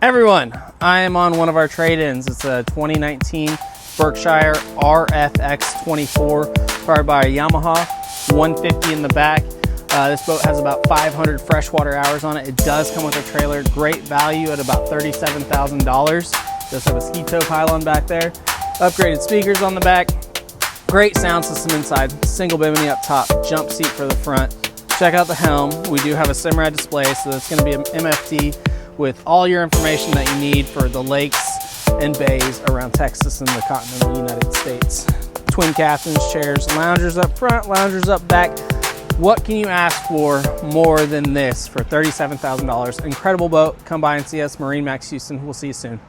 Everyone, I am on one of our trade-ins. It's a 2019 Berkshire RFX 24, powered by a Yamaha, 150 in the back. This boat has about 500 freshwater hours on it. It does come with a trailer. Great value at about $37,000. Does have a ski tow pylon back there. Upgraded speakers on the back. Great sound system inside. Single bimini up top. Jump seat for the front. Check out the helm. We do have a Simrad display, so it's going to be an MFT with all your information that you need for the lakes and bays around Texas and the continental United States. Twin captains, chairs, loungers up front, loungers up back. What can you ask for more than this for $37,000? Incredible boat. Come by and see us, MarineMax Houston. We'll see you soon.